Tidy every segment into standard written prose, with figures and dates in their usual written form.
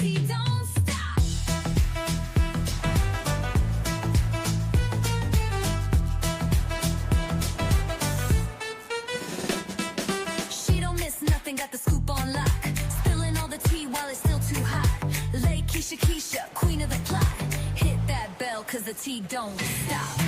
T don't stop. She don't miss nothing, got the scoop on lock. Spilling all the tea while it's still too hot. Lakeysha Keysha, queen of the plot. Hit that bell, cause the tea don't stop.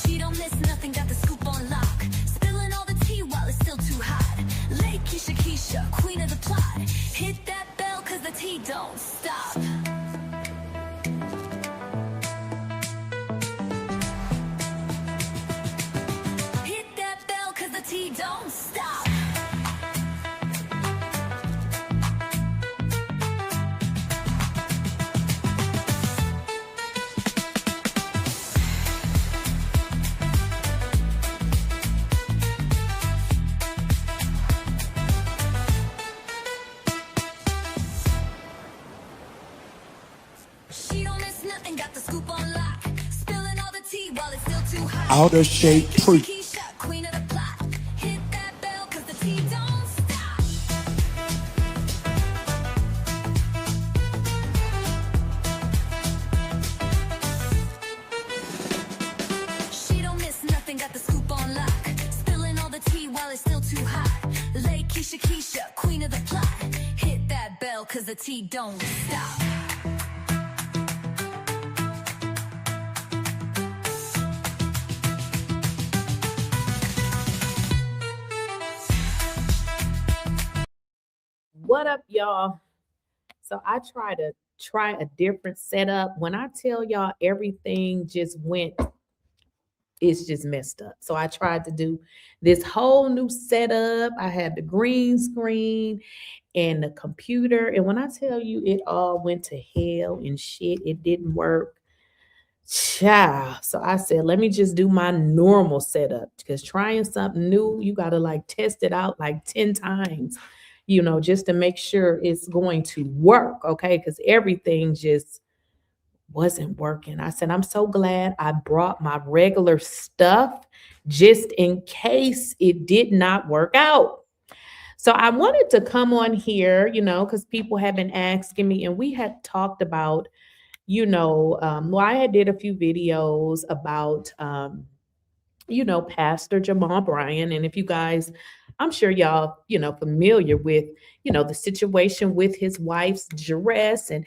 She don't miss nothing, got the scoop on lock. Spilling all the tea while it's still too hot. Lakeysha Keysha, queen of the plot. Hit that bell, cause the tea don't stop. Hit that bell, cause the tea don't stop. She don't miss nothing, got the scoop on lock. Spilling all the tea while it's still too hot. Out of shape Lakeysha freak. Keysha, queen of the plot. Hit that bell, cause the tea don't stop. She don't miss nothing, got the scoop on lock. Spilling all the tea while it's still too hot. Lakeysha Keysha, queen of the plot. Hit that bell, cause the tea don't stop. What up, y'all? So I try a different setup. When I tell y'all everything just went, it's just messed up. So I tried to do this whole new setup. I had the green screen and the computer. And when I tell you it all went to hell and shit, it didn't work. Child. So I said, let me just do my normal setup because trying something new, you got to like test it out like 10 times, just to make sure it's going to work. Okay. Because everything just wasn't working. I said, I'm so glad I brought my regular stuff just in case it did not work out. So I wanted to come on here, because people have been asking me, and we had talked about, well, I had did a few videos about, Pastor Jamal Bryant. And if you guys, I'm sure y'all, familiar with, the situation with his wife's dress. And,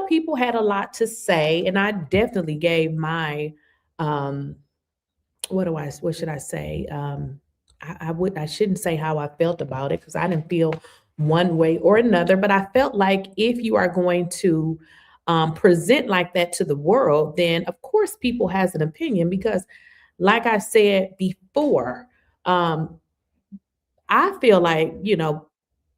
people had a lot to say. And I definitely gave my, what should I say? I shouldn't say how I felt about it because I didn't feel one way or another. But I felt like if you are going to present like that to the world, then of course people has an opinion because like I said before, I feel like,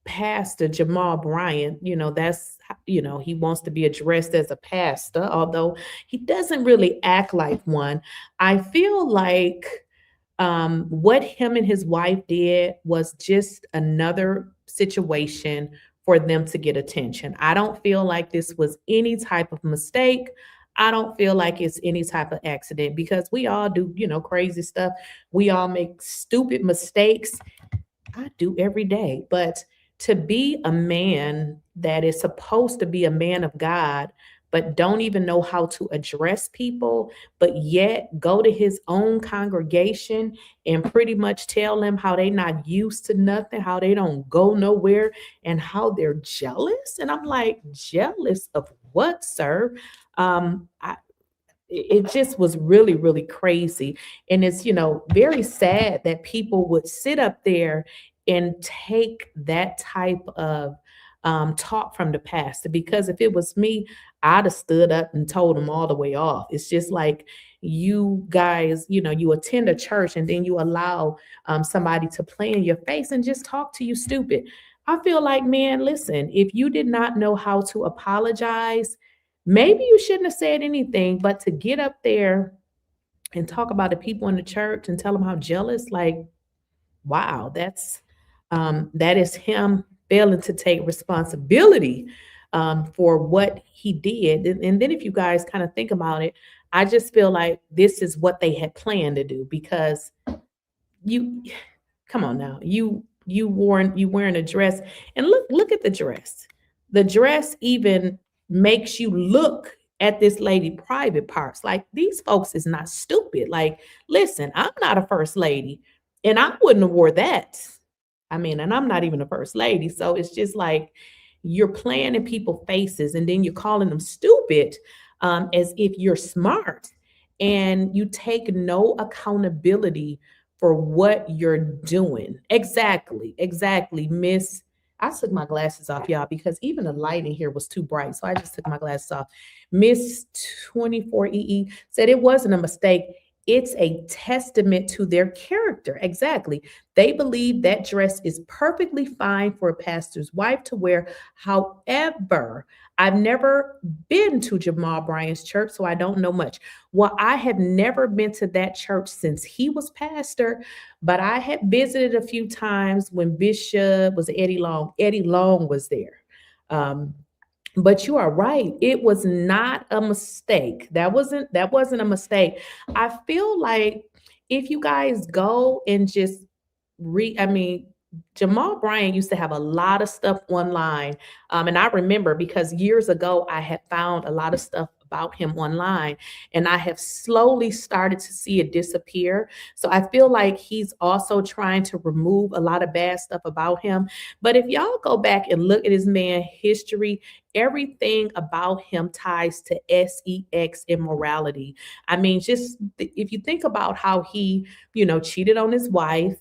Pastor Jamal Bryant, that's, he wants to be addressed as a pastor, although he doesn't really act like one. I feel like what him and his wife did was just another situation for them to get attention. I don't feel like this was any type of mistake. I don't feel like it's any type of accident because we all do, crazy stuff. We all make stupid mistakes. I do every day. But to be a man that is supposed to be a man of God, but don't even know how to address people, but yet go to his own congregation and pretty much tell them how they not used to nothing, how they don't go nowhere, and how they're jealous. And I'm like, jealous of what, sir? It just was really, really crazy. And it's, very sad that people would sit up there and take that type of talk from the pastor. Because if it was me, I'd have stood up and told him all the way off. It's just like you guys, you attend a church and then you allow somebody to play in your face and just talk to you stupid. I feel like, man, listen, if you did not know how to apologize, maybe you shouldn't have said anything, but to get up there and talk about the people in the church and tell them how jealous, like, wow, that's That is him failing to take responsibility for what he did. And then if you guys kind of think about it, I just feel like this is what they had planned to do, because you come on now, you wearing a dress, and look at the dress. The dress even makes you look at this lady private parts. Like, these folks is not stupid. Like, listen, I'm not a first lady, and I wouldn't have wore that. I mean, and I'm not even a first lady. So it's just like you're playing in people's faces, and then you're calling them stupid, as if you're smart, and you take no accountability for what you're doing. Exactly, Miss. I took my glasses off, y'all, because even the light in here was too bright. So I just took my glasses off. Miss 24EE said it wasn't a mistake. It's a testament to their character. Exactly. They believe that dress is perfectly fine for a pastor's wife to wear. However, I've never been to Jamal Bryant's church, so I don't know much. Well, I have never been to that church since he was pastor, but I had visited a few times when Bishop was Eddie Long. Eddie Long was there. But you are right. It was not a mistake. That wasn't a mistake. I feel like if you guys go and just read, I mean, Jamal Bryant used to have a lot of stuff online. And I remember, because years ago I had found a lot of stuff about him online, and I have slowly started to see it disappear. So I feel like he's also trying to remove a lot of bad stuff about him. But if y'all go back and look at his man history, everything about him ties to sex immorality. I mean, just if you think about how he, cheated on his wife.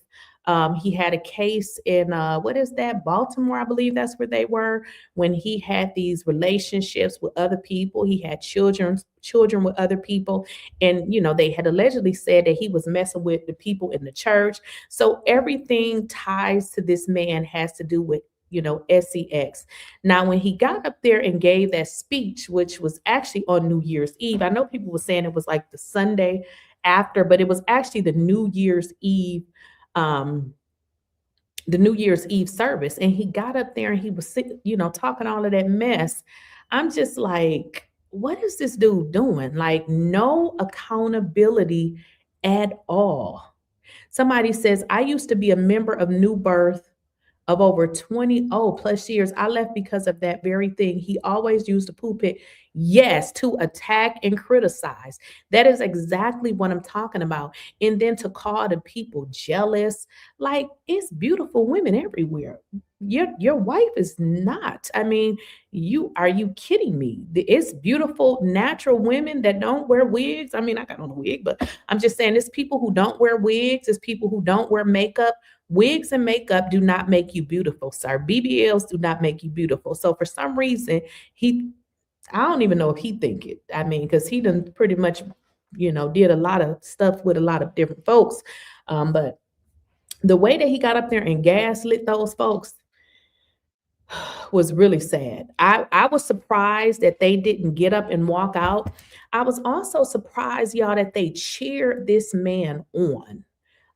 He had a case in what is that, Baltimore, I believe that's where they were, when he had these relationships with other people. He had children with other people, and they had allegedly said that he was messing with the people in the church. So everything ties to this man has to do with sex. Now, when he got up there and gave that speech, which was actually on New Year's Eve, I know people were saying it was like the Sunday after, but it was actually the New Year's Eve service. And he got up there and he was, talking all of that mess. I'm just like, what is this dude doing? Like, no accountability at all. Somebody says, I used to be a member of New Birth of over 20 plus years. I left because of that very thing. He always used the pulpit, yes, to attack and criticize. That is exactly what I'm talking about. And then to call the people jealous, like, it's beautiful women everywhere. Your wife is not. I mean, are you kidding me? It's beautiful natural women that don't wear wigs. I mean, I got on a wig, but I'm just saying, it's people who don't wear wigs, it's people who don't wear makeup. Wigs and makeup do not make you beautiful, sir. BBLs do not make you beautiful. So for some reason, I don't even know if he think it. I mean, because he done pretty much, did a lot of stuff with a lot of different folks. But the way that he got up there and gaslit those folks was really sad. I was surprised that they didn't get up and walk out. I was also surprised, y'all, that they cheered this man on.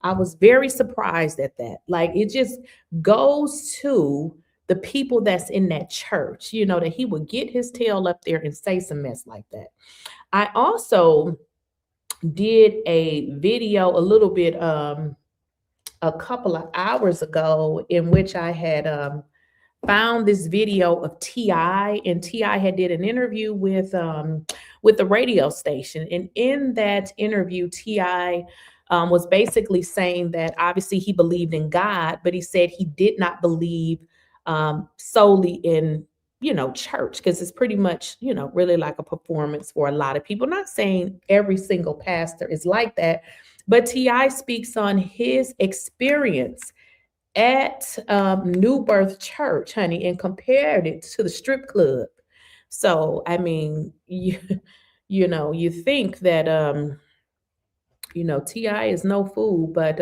I was very surprised at that. Like, it just goes to the people that's in that church, that he would get his tail up there and say some mess like that. I also did a video a little bit a couple of hours ago, in which I had found this video of T.I., and T.I. had did an interview with the radio station. And in that interview, T.I. was basically saying that obviously he believed in God, but he said he did not believe solely in, church, because it's pretty much, really like a performance for a lot of people. Not saying every single pastor is like that, but T.I. speaks on his experience at New Birth Church, honey, and compared it to the strip club. So, I mean, you think that, T.I. is no fool, but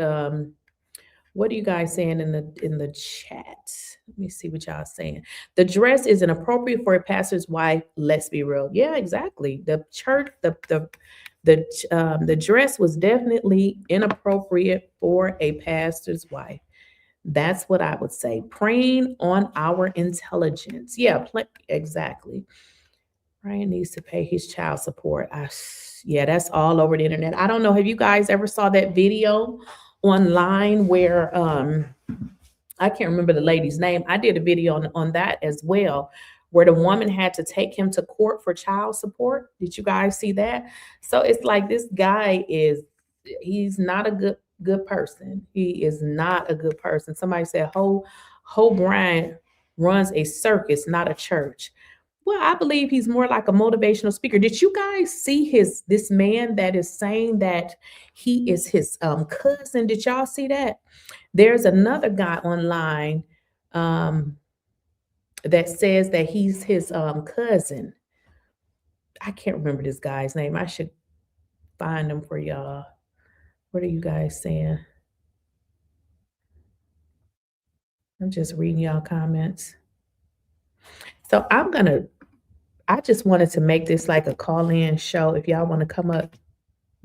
what are you guys saying in the chat? Let me see what y'all saying. The dress is inappropriate for a pastor's wife. Let's be real. Yeah, exactly. The church, the dress was definitely inappropriate for a pastor's wife. That's what I would say. Preying on our intelligence. Yeah, exactly. Brian needs to pay his child support. Yeah, that's all over the internet. I don't know. Have you guys ever saw that video online where I can't remember the lady's name. I did a video on that as well, where the woman had to take him to court for child support. Did you guys see that? So it's like this guy he's not a good person. He is not a good person. Somebody said Ho Bryant runs a circus, not a church. Well, I believe he's more like a motivational speaker. Did you guys see this man that is saying that he is his cousin? Did y'all see that? There's another guy online that says that he's his cousin. I can't remember this guy's name. I should find him for y'all. What are you guys saying? I'm just reading y'all comments. So I just wanted to make this like a call-in show if y'all want to come up,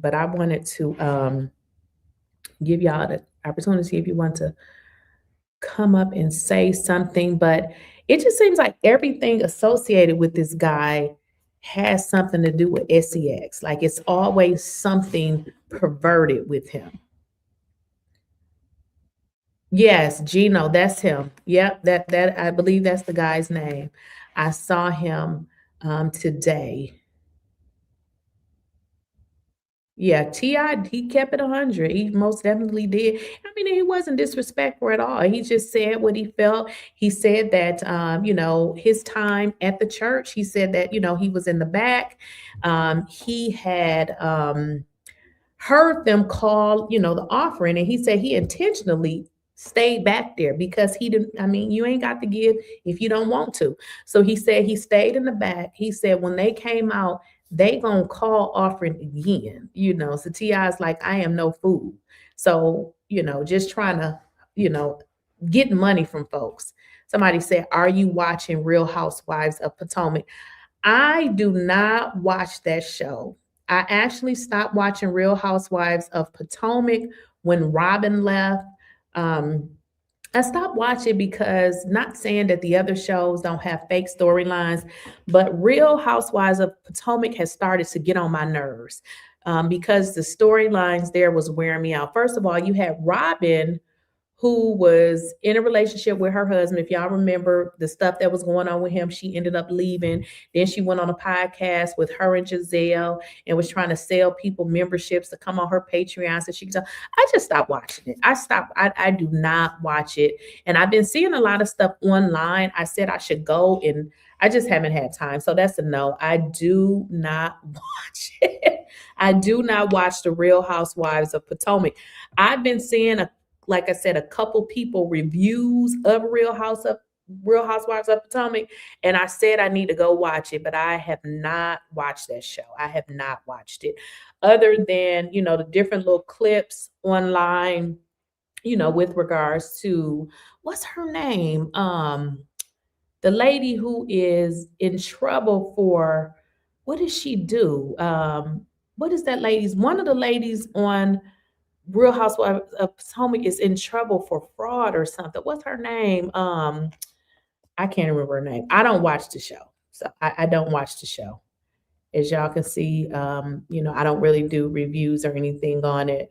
but I wanted to give y'all the opportunity if you want to come up and say something. But it just seems like everything associated with this guy has something to do with sex. Like it's always something perverted with him. Yes, Gino, that's him. Yep, that I believe that's the guy's name. I saw him today. Yeah, T.I., he kept it 100. He most definitely did. I mean, he wasn't disrespectful at all. He just said what he felt. He said that, his time at the church, he said that, he was in the back. He had heard them call, the offering, and he said he intentionally stayed back there because he didn't, you ain't got to give if you don't want to. So he said he stayed in the back. He said when they came out, they gonna call offering again, So T.I.'s like, I am no fool. So, just trying to, get money from folks. Somebody said, are you watching Real Housewives of Potomac? I do not watch that show. I actually stopped watching Real Housewives of Potomac when Robin left. I stopped watching because, not saying that the other shows don't have fake storylines, but Real Housewives of Potomac has started to get on my nerves because the storylines there was wearing me out. First of all, you had Robin, who was in a relationship with her husband. If y'all remember the stuff that was going on with him, she ended up leaving. Then she went on a podcast with her and Giselle and was trying to sell people memberships to come on her Patreon so she could tell. I just stopped watching it. I do not watch it. And I've been seeing a lot of stuff online. I said I should go, and I just haven't had time. So that's a no. I do not watch it. I do not watch the Real Housewives of Potomac. I've been seeing like I said, a couple people reviews of Real Housewives of Potomac, and I said I need to go watch it, but I have not watched that show. I have not watched it, other than the different little clips online, with regards to what's her name, the lady who is in trouble for what did she do? What is that lady's? One of the ladies on Real Housewives of Potomac is in trouble for fraud or something. What's her name? I can't remember her name. I don't watch the show. So I don't watch the show. As y'all can see, I don't really do reviews or anything on it.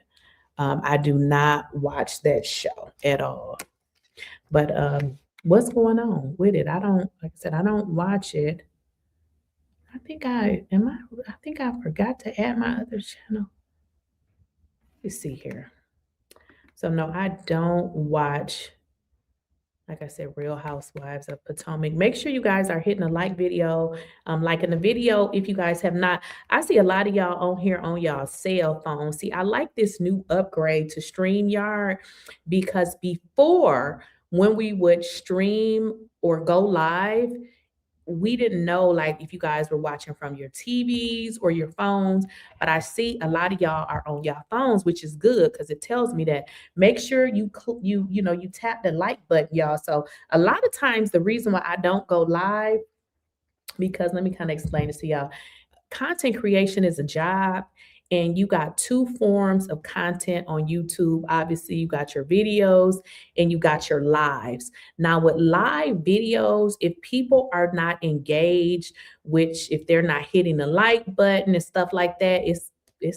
I do not watch that show at all. But what's going on with it? Like I said, I don't watch it. I think I forgot to add my other channel. Let's see here. So no, I don't watch, like I said, Real Housewives of Potomac. Make sure you guys are hitting a like video, liking the video. If you guys have not, I see a lot of y'all on here on y'all cell phone. See, I like this new upgrade to StreamYard because before, when we would stream or go live, we didn't know like if you guys were watching from your TVs or your phones, but I see a lot of y'all are on y'all phones, which is good because it tells me that make sure you tap the like button, y'all. So a lot of times the reason why I don't go live, because let me kind of explain this to y'all. Content creation is a job, And you got two forms of content on YouTube. Obviously, you got your videos and you got your lives. Now, with live videos, if people are not engaged, which if they're not hitting the like button and stuff like that, it's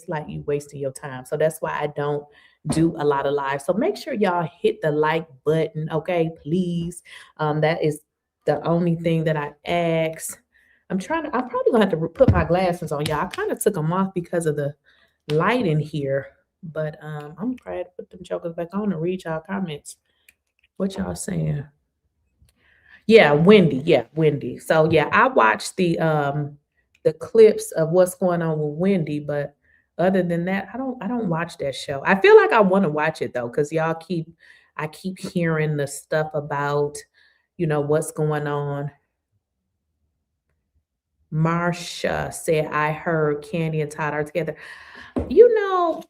like you wasting your time. So that's why I don't do a lot of live. So make sure y'all hit the like button, okay, please. That is the only thing that I ask. I'm probably gonna have to put my glasses on, y'all. I kind of took them off because of the light in here, but I'm trying to put them jokers back on and read y'all comments. What y'all saying? Yeah, Wendy. Yeah, Wendy. So yeah, I watched the clips of what's going on with Wendy, but other than that, I don't watch that show. I feel like I want to watch it though, because I keep hearing the stuff about, what's going on. Marsha said, I heard Candy and Todd are together.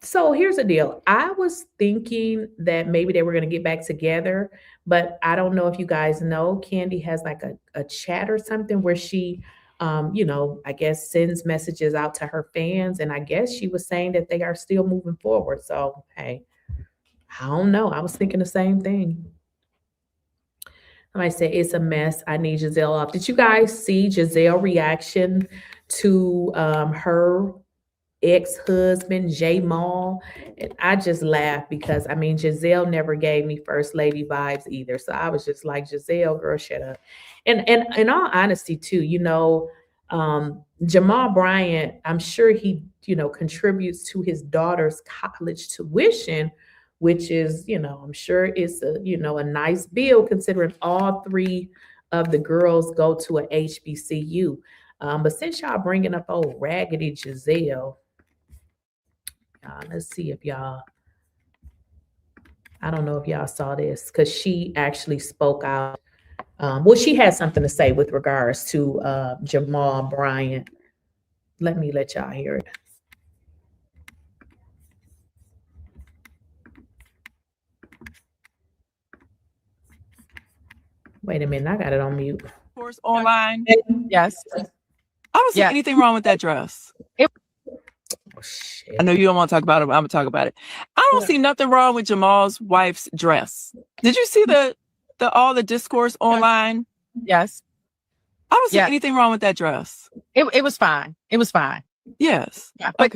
So here's the deal. I was thinking that maybe they were going to get back together, but I don't know if you guys know, Candy has like a chat or something where she, I guess sends messages out to her fans. And I guess she was saying that they are still moving forward. So, hey, I don't know. I was thinking the same thing. Somebody said, it's a mess. I need Giselle off. Did you guys see Giselle's reaction to her ex-husband, Jamal? And I just laughed because, Giselle never gave me first lady vibes either. So I was just like, Giselle, girl, shut up. And in all honesty, too, Jamal Bryant, I'm sure he, contributes to his daughter's college tuition, which is, I'm sure it's a nice bill considering all three of the girls go to a HBCU. But since y'all bringing up old raggedy Giselle, let's see if I don't know if y'all saw this, because she actually spoke out. She had something to say with regards to Jamal Bryant. Let y'all hear it. Wait a minute, I got it on mute. Course online. Yes. I don't see anything wrong with that dress. Shit. I know you don't want to talk about it, but I'm gonna talk about it. I don't see nothing wrong with Jamal's wife's dress. Did you see all the discourse online? Yes. I don't see anything wrong with that dress. It was fine. It was fine. Yes. Yeah, but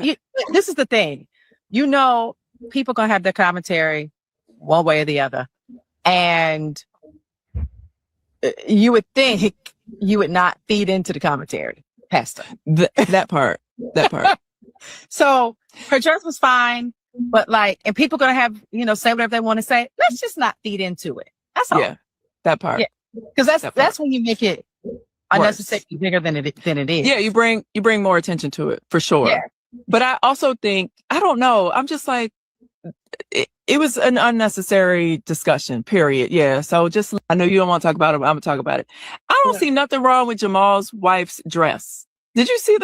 this is the thing. People gonna have their commentary one way or the other. And you would think you would not feed into the commentary, Pastor. That part. So her dress was fine, but and people gonna have, say whatever they want to say. Let's just not feed into it. That's all. Yeah, that part. Yeah, because that's when you make it unnecessarily bigger than it is. Yeah, you bring more attention to it for sure. Yeah. But I also think, I don't know. I'm just like, it was an unnecessary discussion, period. Yeah. So I know you don't want to talk about it, but I'm gonna talk about it. I don't see nothing wrong with Jamal's wife's dress. Did you see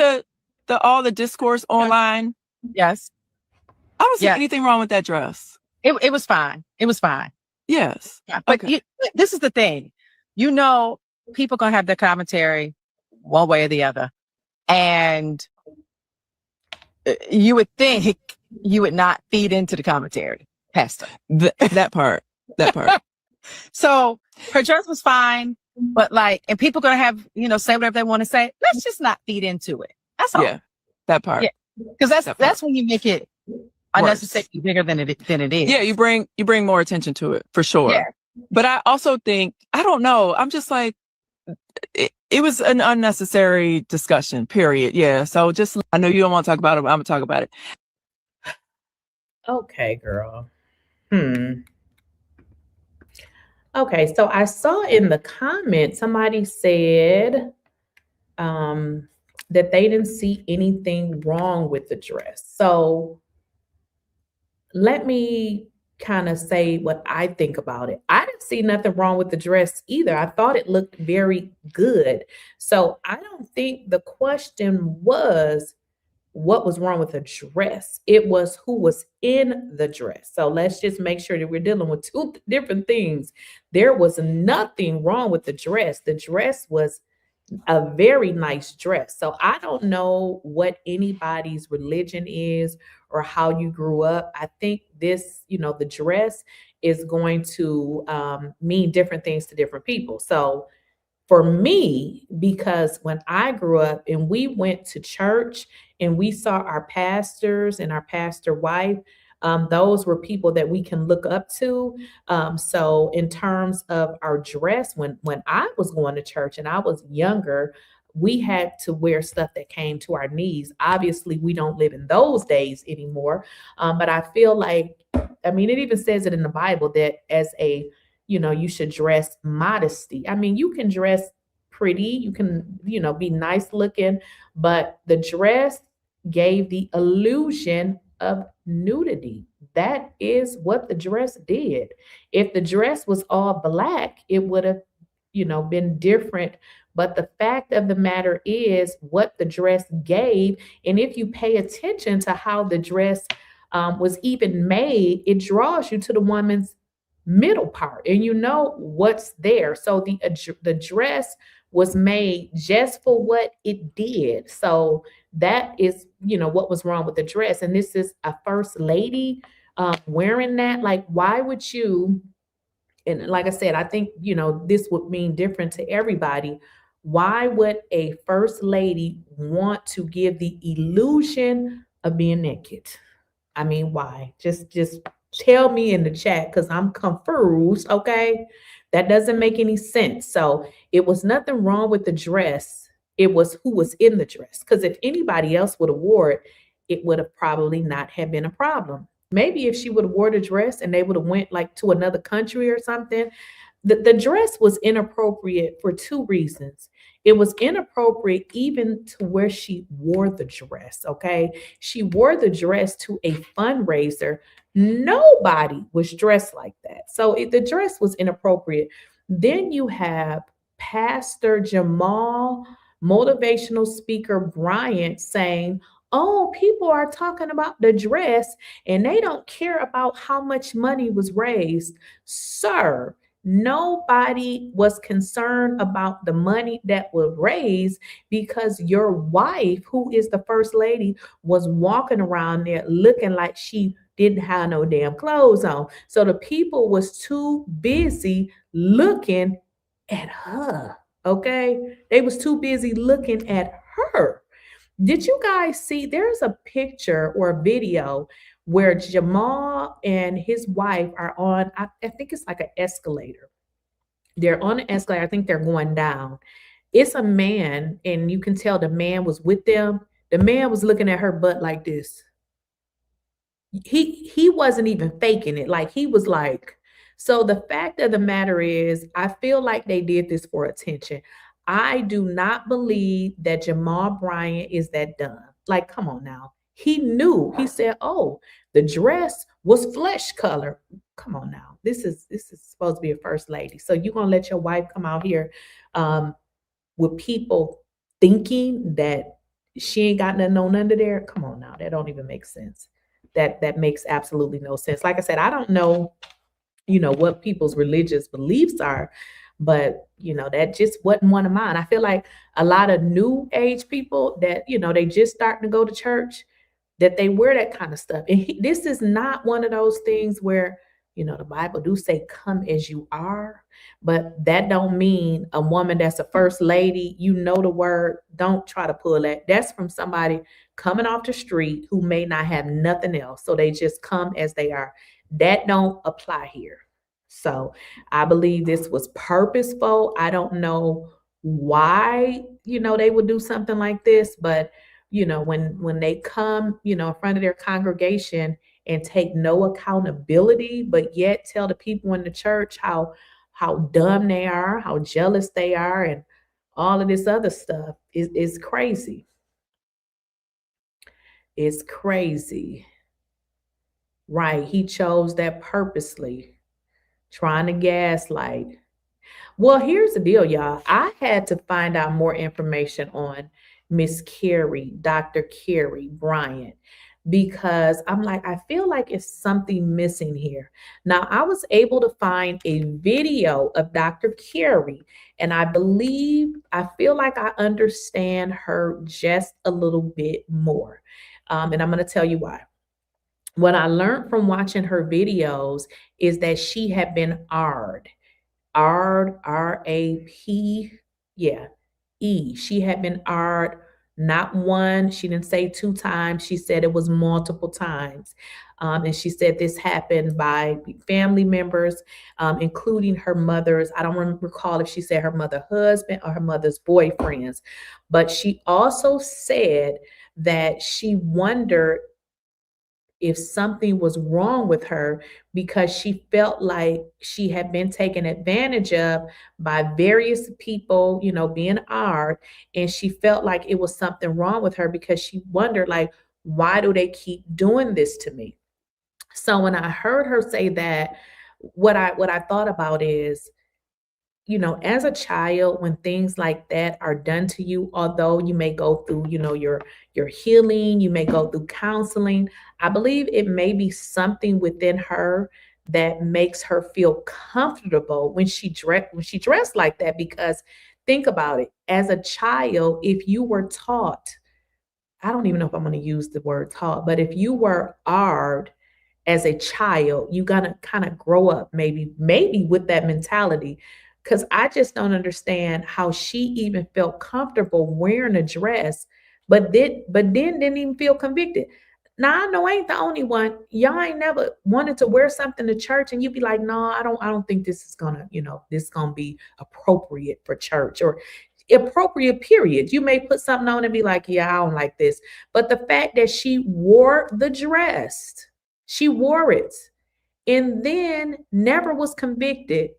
all the discourse online? Yes. I don't see anything wrong with that dress. It was fine. It was fine. Yes. Yeah, but this is the thing. People gonna have their commentary one way or the other. And you would think you would not feed into the commentary, Pastor. That part. So her dress was fine, but and people gonna have, say whatever they want to say. Let's just not feed into it. That's all. Yeah, that part. Yeah, because that's when you make it unnecessarily bigger than it is. Yeah, you bring more attention to it for sure. Yeah. But I also think, I don't know. I'm just like, it was an unnecessary discussion, period. Yeah. So I know you don't want to talk about it, but I'm gonna talk about it. Okay, girl. Okay, so I saw in the comments somebody said that they didn't see anything wrong with the dress. So let me kind of say what I think about it. I didn't see nothing wrong with the dress either. I thought it looked very good. So I don't think the question was what was wrong with the dress. It was who was in the dress. So let's just make sure that we're dealing with two different things. There was nothing wrong with the dress. The dress was a very nice dress. So I don't know what anybody's religion is or how you grew up. I think this, the dress is going to mean different things to different people. So for me, because when I grew up and we went to church and we saw our pastors and our pastor wife, those were people that we can look up to. So in terms of our dress, when I was going to church and I was younger, we had to wear stuff that came to our knees. Obviously, we don't live in those days anymore. But I feel like, I mean, it even says it in the Bible that as a you should dress modesty. I mean, you can dress pretty, you can, be nice looking, but the dress gave the illusion of nudity. That is what the dress did. If the dress was all black, it would have, been different. But the fact of the matter is what the dress gave. And if you pay attention to how the dress was even made, it draws you to the woman's middle part and what's there. So the dress was made just for what it did. So that is what was wrong with the dress. And this is a first lady wearing that. Like, why would you, and like I said, I think this would mean different to everybody. Why would a first lady want to give the illusion of being naked? I mean, why? Just tell me in the chat, because I'm confused. Okay, that doesn't make any sense. So it was nothing wrong with the dress. It was who was in the dress. Because if anybody else would have wore it, it would have probably not have been a problem. Maybe if she would have wore the dress and they would have went like to another country or something. The dress was inappropriate for two reasons. It was inappropriate even to where she wore the dress, okay? She wore the dress to a fundraiser. Nobody was dressed like that. So the dress was inappropriate. Then you have Pastor Jamal, motivational speaker Bryant, saying, oh, people are talking about the dress and they don't care about how much money was raised. Sir, nobody was concerned about the money that was raised because your wife, who is the first lady, was walking around there looking like she didn't have no damn clothes on. So the people was too busy looking at her, okay? They was too busy looking at her. Did you guys see, there's a picture or a video where Jamal and his wife are on, I think it's like an escalator. They're on an escalator. I think they're going down. It's a man, and you can tell the man was with them. The man was looking at her butt like this. He wasn't even faking it. Like, he was like, so the fact of the matter is, I feel like they did this for attention. I do not believe that Jamal Bryant is that dumb. Like, come on now. He knew. He said, oh, the dress was flesh color. Come on now. This is supposed to be a first lady. So you're going to let your wife come out here with people thinking that she ain't got nothing on under there? Come on now. That don't even make sense. That makes absolutely no sense. Like I said, I don't know, what people's religious beliefs are, but that just wasn't one of mine. I feel like a lot of new age people that they just starting to go to church, that they wear that kind of stuff. And this is not one of those things where the Bible do say come as you are, but that don't mean a woman that's a first lady, the word, don't try to pull that. That's from somebody coming off the street who may not have nothing else, so they just come as they are. That don't apply here. So I believe this was purposeful. I don't know why, they would do something like this, but when they come, in front of their congregation and take no accountability, but yet tell the people in the church how dumb they are, how jealous they are, and all of this other stuff is crazy. It's crazy. Right. He chose that purposely. Trying to gaslight. Well, here's the deal, y'all. I had to find out more information on Miss Carrie, Dr. Carrie Bryant. because I'm like, I feel like it's something missing here. Now, I was able to find a video of Dr. Carey, and I feel like I understand her just a little bit more. And I'm going to tell you why. What I learned from watching her videos is that she had been ARD, R-A-P, yeah, E. She had been ARD, not one. She didn't say 2 times. She said it was multiple times. And she said this happened by family members, including her mother's. I don't recall if she said her mother's husband or her mother's boyfriends. But she also said that she wondered if something was wrong with her because she felt like she had been taken advantage of by various people, being ARD, and she felt like it was something wrong with her because she wondered, like, why do they keep doing this to me? So when I heard her say that, what I thought about is, as a child, when things like that are done to you, although you may go through, your healing, you may go through counseling, I believe it may be something within her that makes her feel comfortable when she dressed like that. Because think about it, as a child, if you were taught, I don't even know if I'm going to use the word taught, but if you were ARD as a child, you're going to kind of grow up maybe with that mentality. Because I just don't understand how she even felt comfortable wearing a dress, but then didn't even feel convicted. Now, I know I ain't the only one. Y'all ain't never wanted to wear something to church and you be like, no, I don't think this is gonna, this is gonna be appropriate for church or appropriate, period. You may put something on and be like, yeah, I don't like this. But the fact that she wore the dress, she wore it, and then never was convicted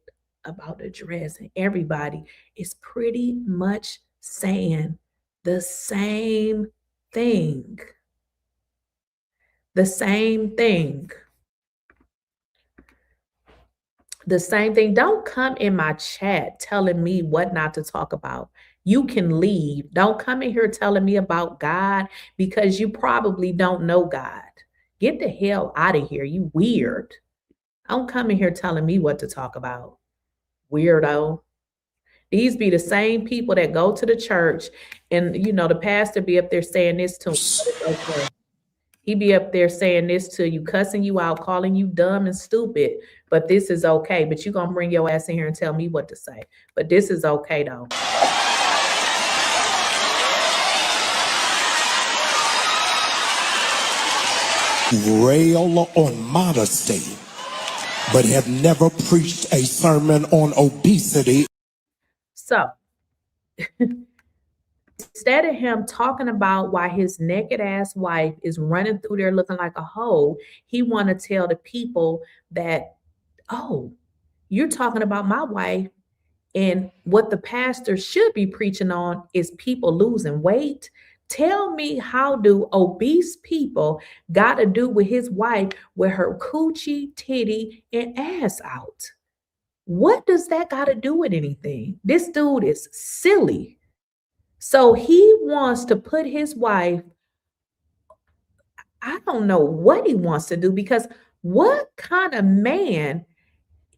about the dress, and everybody is pretty much saying the same thing. The same thing. The same thing. Don't come in my chat telling me what not to talk about. You can leave. Don't come in here telling me about God because you probably don't know God. Get the hell out of here. You weird. Don't come in here telling me what to talk about. Weirdo. These be the same people that go to the church and, the pastor be up there saying this to him. Okay. He be up there saying this to you, cussing you out, calling you dumb and stupid, but this is okay. But you gonna bring your ass in here and tell me what to say. But this is okay though. Rail on modesty, but have never preached a sermon on obesity. So instead of him talking about why his naked ass wife is running through there looking like a hoe, he want to tell the people that, oh, you're talking about my wife, and what the pastor should be preaching on is people losing weight. Tell me, how do obese people got to do with his wife with her coochie, titty, and ass out? What does that got to do with anything? This dude is silly. So he wants to put his wife, I don't know what he wants to do, because what kind of man,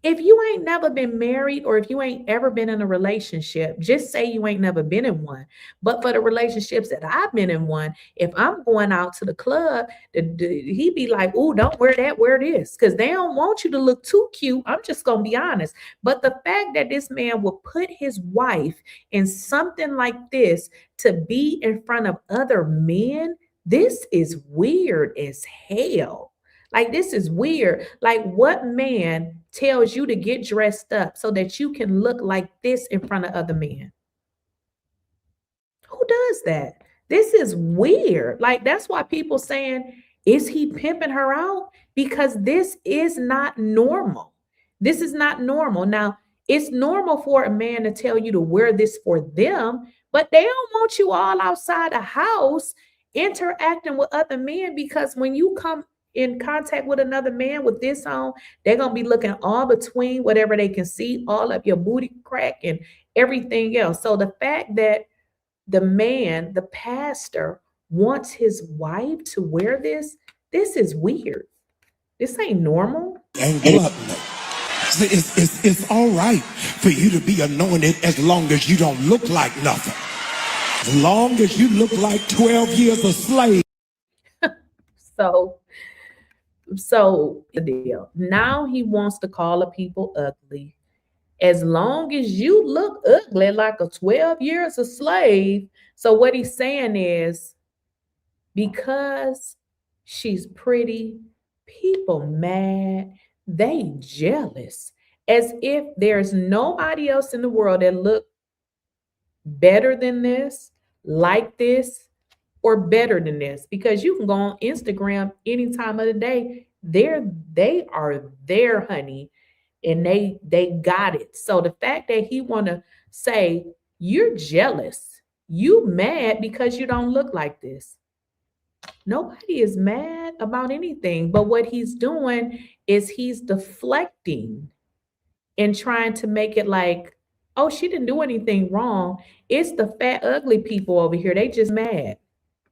if you ain't never been married or if you ain't ever been in a relationship, just say you ain't never been in one. But for the relationships that I've been in one, if I'm going out to the club, he be like, oh, don't wear that, wear this. Because they don't want you to look too cute. I'm just going to be honest. But the fact that this man will put his wife in something like this to be in front of other men, this is weird as hell. Like, this is weird. Like, what man tells you to get dressed up so that you can look like this in front of other men? Who does that? This is weird. Like, that's why people saying, is he pimping her out? Because this is not normal. This is not normal. Now, it's normal for a man to tell you to wear this for them, but they don't want you all outside the house interacting with other men, because when you come in contact with another man with this on, they're going to be looking all between whatever they can see, all of your booty crack and everything else. So the fact that the man, the pastor, wants his wife to wear this. This is weird. This ain't normal. And gluttony. It's all right for you to be anointed as long as you don't look like nothing. As long as you look like 12 years a slave. So the deal. Now he wants to call the people ugly. As long as you look ugly like a 12 years a slave. So what he's saying is, because she's pretty, people mad, they jealous, as if there's nobody else in the world that look better than this, like this, or better than this. Because you can go on Instagram any time of the day. They are there, honey, and they got it. So the fact that he want to say you're jealous, you mad because you don't look like this. Nobody is mad about anything, but what he's doing is he's deflecting and trying to make it like, oh, she didn't do anything wrong. It's the fat, ugly people over here. They just mad.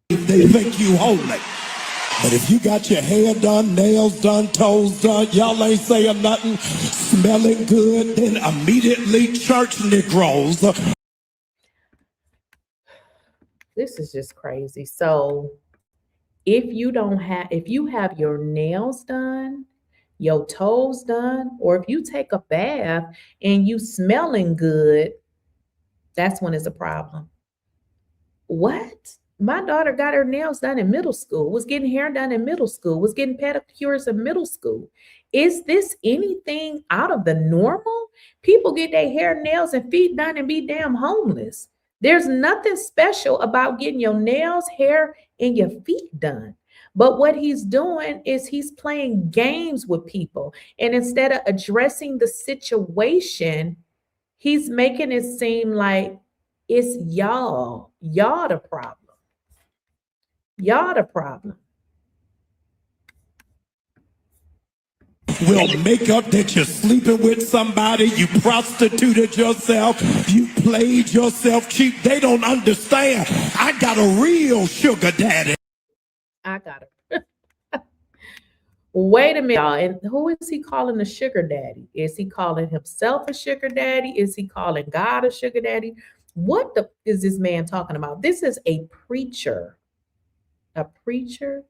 They think you holy. But if you got your hair done, nails done, toes done, y'all ain't saying nothing, smelling good, then immediately church Negroes. This is just crazy. So if you have your nails done, your toes done, or if you take a bath and you smelling good, that's when it's a problem. What? My daughter got her nails done in middle school, was getting hair done in middle school, was getting pedicures in middle school. Is this anything out of the normal? People get their hair, nails, and feet done and be damn homeless. There's nothing special about getting your nails, hair, and your feet done. But what he's doing is he's playing games with people. And instead of addressing the situation, he's making it seem like it's y'all. Y'all the problem. Y'all the problem. Will make up that you're sleeping with somebody, you prostituted yourself, you played yourself cheap. They don't understand. I got a real sugar daddy. I got it. Wait a minute, y'all. And who is he calling a sugar daddy? Is he calling himself a sugar daddy? Is he calling God a sugar daddy? What is this man talking about? This is a preacher. A preacher?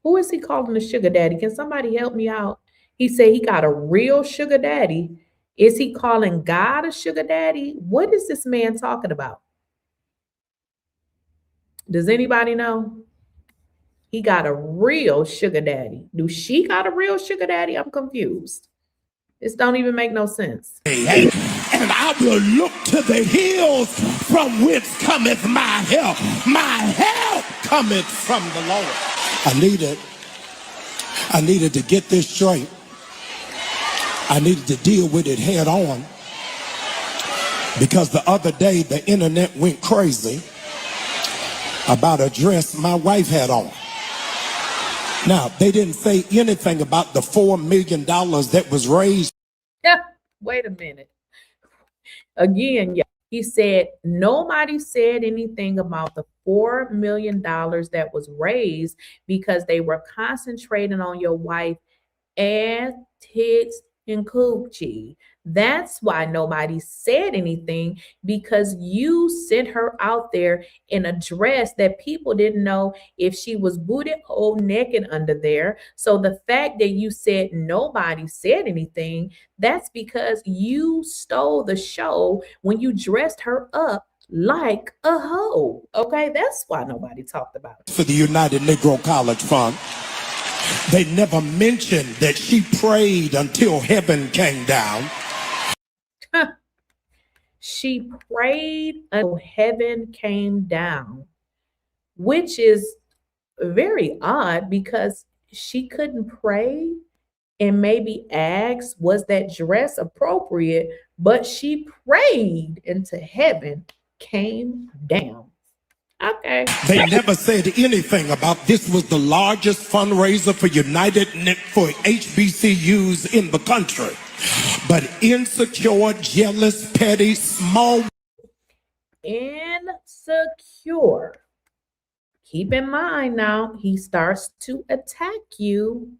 Who is he calling a sugar daddy? Can somebody help me out? He said he got a real sugar daddy. Is he calling God a sugar daddy? What is this man talking about? Does anybody know? He got a real sugar daddy. Do she got a real sugar daddy? I'm confused. This don't even make no sense. And I will look to the hills from whence cometh my help. My help cometh from the Lord. I needed to get this straight. I needed to deal with it head on, because the other day the internet went crazy about a dress my wife had on. Now, they didn't say anything about the $4 million that was raised. Wait a minute. Again, yeah, he said nobody said anything about the $4 million that was raised because they were concentrating on your wife and tits and coochie. That's why nobody said anything, because you sent her out there in a dress that people didn't know if she was booty hole naked under there. So the fact that you said nobody said anything, that's because you stole the show when you dressed her up like a hoe. Okay, that's why nobody talked about it. For the United Negro College Fund, they never mentioned that she prayed until heaven came down. She prayed until heaven came down, which is very odd because she couldn't pray and maybe ask, was that dress appropriate? But she prayed until heaven came down. Okay. They never said anything about this was the largest fundraiser for for HBCUs in the country. But insecure, jealous, petty, small. Insecure, Keep in mind now, he starts to attack you.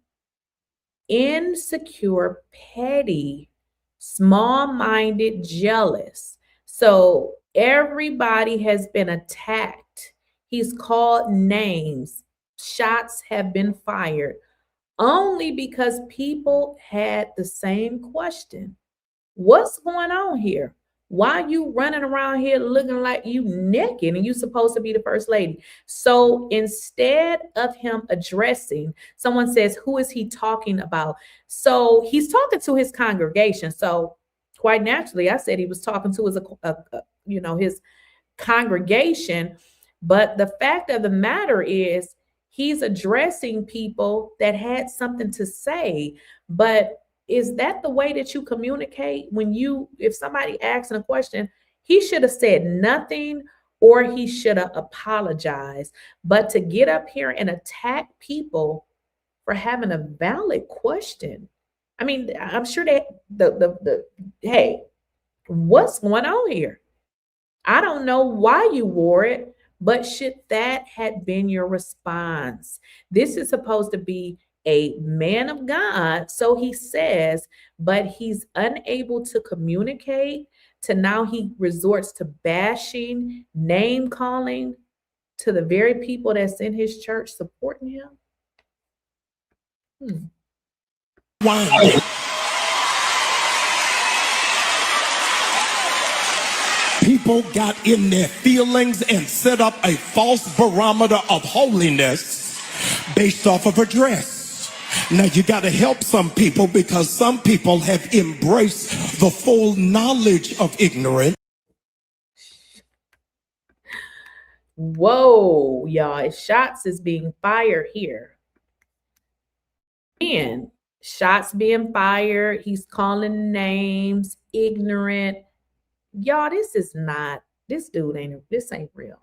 Insecure, petty, small-minded, jealous. So everybody has been attacked. He's called names. Shots have been fired only because people had the same question. What's going on here? Why are you running around here looking like you naked and you supposed to be the first lady? So instead of him addressing, someone says, who is he talking about? So he's talking to his congregation. So quite naturally, I said he was talking to his congregation. But the fact of the matter is he's addressing people that had something to say. But is that the way that you communicate? If somebody asks a question, he should have said nothing or he should have apologized. But to get up here and attack people for having a valid question, I mean, I'm sure that hey, what's going on here? I don't know why you wore it, but should that had been your response? This is supposed to be a man of God, so he says, but he's unable to communicate. To now he resorts to bashing, name calling to the very people that's in his church supporting him. Wow. People got in their feelings and set up a false barometer of holiness based off of a dress. Now you got to help some people because some people have embraced the full knowledge of ignorance. Whoa, y'all, shots is being fired here. And shots being fired. He's calling names, ignorant. Y'all, this ain't real.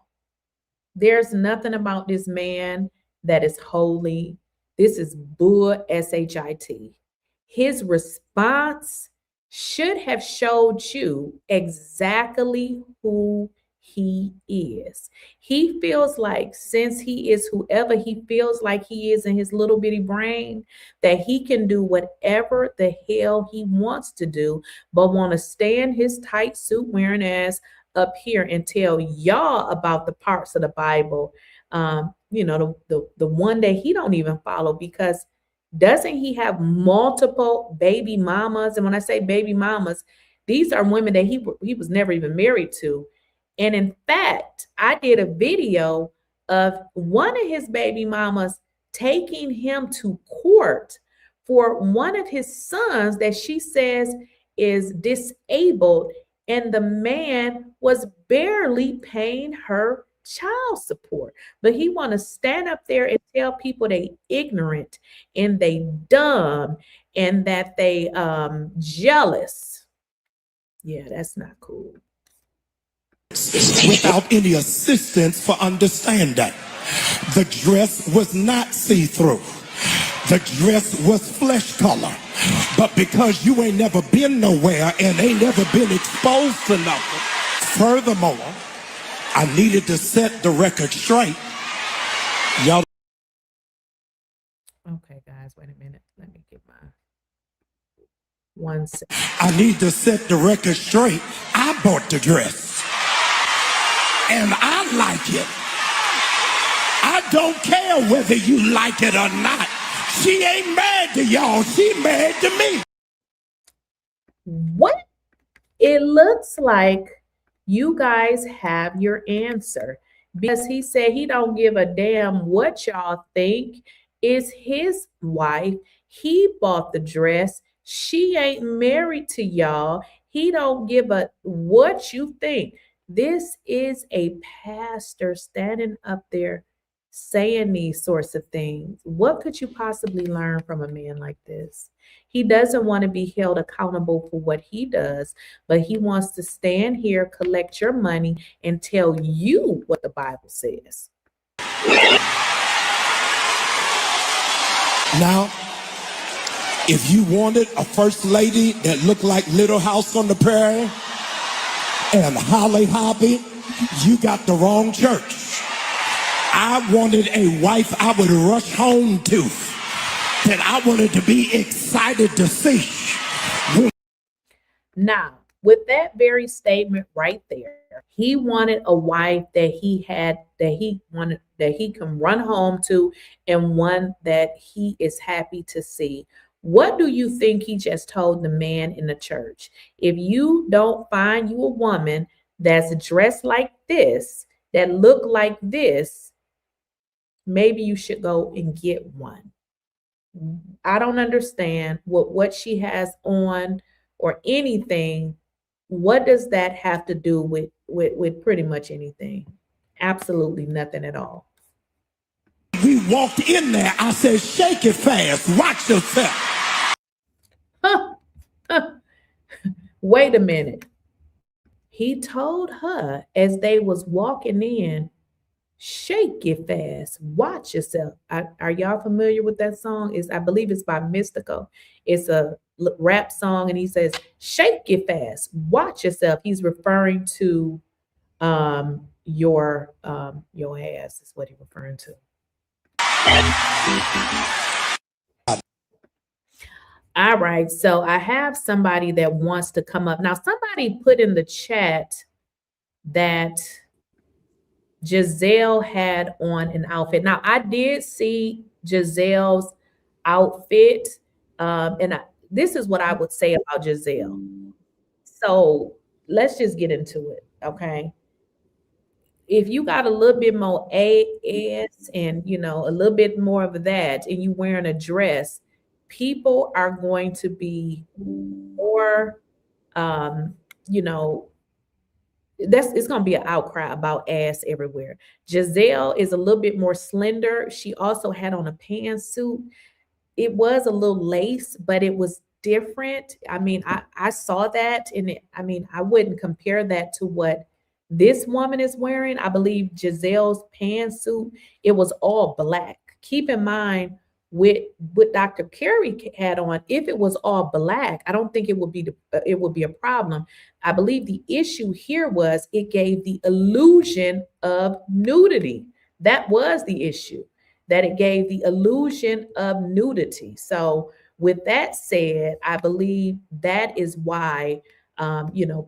There's nothing about this man that is holy. This is bull, S-H-I-T. His response should have showed you exactly who he is. He feels like, since he is whoever he feels like he is in his little bitty brain, that he can do whatever the hell he wants to do, but want to stand his tight suit wearing ass up here and tell y'all about the parts of the Bible, the one that he don't even follow, because doesn't he have multiple baby mamas? And when I say baby mamas, these are women that he was never even married to. And in fact, I did a video of one of his baby mamas taking him to court for one of his sons that she says is disabled, and the man was barely paying her child support. But he want to stand up there and tell people they ignorant and they dumb and that they jealous. Yeah, that's not cool. Without any assistance for understanding. The dress was not see-through. The dress was flesh color. But because you ain't never been nowhere and ain't never been exposed to nothing, furthermore, I needed to set the record straight. Y'all. Okay, guys, wait a minute. Let me get my 1 second. I need to set the record straight. I bought the dress. And I like it. I don't care whether you like it or not. She ain't mad to y'all. She mad to me. What? It looks like you guys have your answer, because he said he don't give a damn what y'all think. It's his wife. He bought the dress. She ain't married to y'all. He don't give a what you think. This is a pastor standing up there saying these sorts of things. What could you possibly learn from a man like this? He doesn't want to be held accountable for what he does, but he wants to stand here, collect your money, and tell you what the Bible says. Now, if you wanted a first lady that looked like Little House on the Prairie and Holly Hobby, you got the wrong church. I wanted a wife I would rush home to, that I wanted to be excited to see. Now, with that very statement right there, he wanted a wife that he can run home to, and one that he is happy to see. What do you think he just told the man in the church? If you don't find you a woman that's dressed like this, that look like this, maybe you should go and get one. I don't understand what she has on or anything. What does that have to do with pretty much anything? Absolutely nothing at all. We walked in there. I said, shake it fast. Watch yourself. Wait a minute. He told her as they was walking in, shake it fast. Watch yourself. Are y'all familiar with that song? I believe it's by Mystical. It's a rap song, and he says, shake it fast. Watch yourself. He's referring to your ass is what he's referring to. All right, so I have somebody that wants to come up. Now, somebody put in the chat that Giselle had on an outfit. Now, I did see Giselle's outfit, and this is what I would say about Giselle. So let's just get into it, okay? If you got a little bit more ass and, a little bit more of that, and you wearing a dress, people are going to be more, it's going to be an outcry about ass everywhere. Giselle is a little bit more slender. She also had on a pantsuit. It was a little lace, but it was different. I mean, I saw that, and I wouldn't compare that to what this woman is wearing. I believe Giselle's pantsuit, it was all black. Keep in mind, with what Dr. Carey had on, if it was all black, I don't think it would be a problem. I believe the issue here was it gave the illusion of nudity. That was the issue, that it gave the illusion of nudity. So with that said, I believe that is why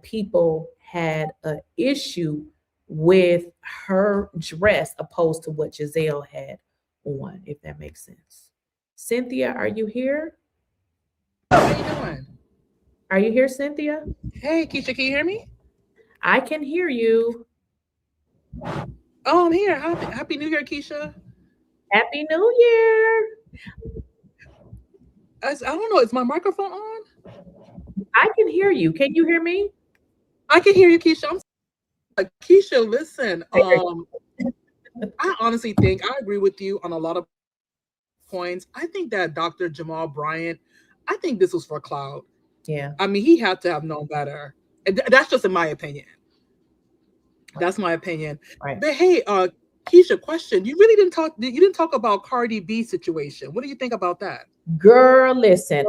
people had an issue with her dress opposed to what Giselle had on, if that makes sense. Cynthia, are you here? How you doing? Are you here, Cynthia? Hey, Keisha, can you hear me? I can hear you. Oh, I'm here. Happy New Year, Keisha. Happy New Year. I don't know. Is my microphone on? I can hear you. Can you hear me? I can hear you, Keisha. Keisha, listen. I honestly think I agree with you on a lot of points. I think that Dr. Jamal Bryant, I think this was for clout. Yeah. I mean, he had to have known better. And that's just in my opinion. That's my opinion. Right. But hey, Keisha, question. You didn't talk about Cardi B situation. What do you think about that? Girl, listen,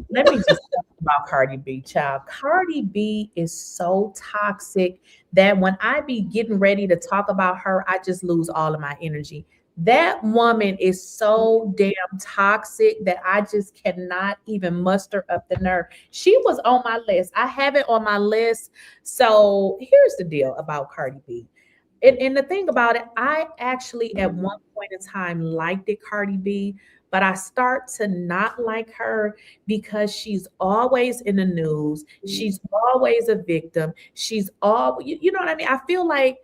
let me just talk about Cardi B, child. Cardi B is so toxic that when I be getting ready to talk about her, I just lose all of my energy. That woman is so damn toxic that I just cannot even muster up the nerve. She was on my list. I have it on my list. So here's the deal about Cardi B. And the thing about it, I actually at one point in time liked it, Cardi B, but I start to not like her because she's always in the news. She's always a victim. She's you know what I mean? I feel like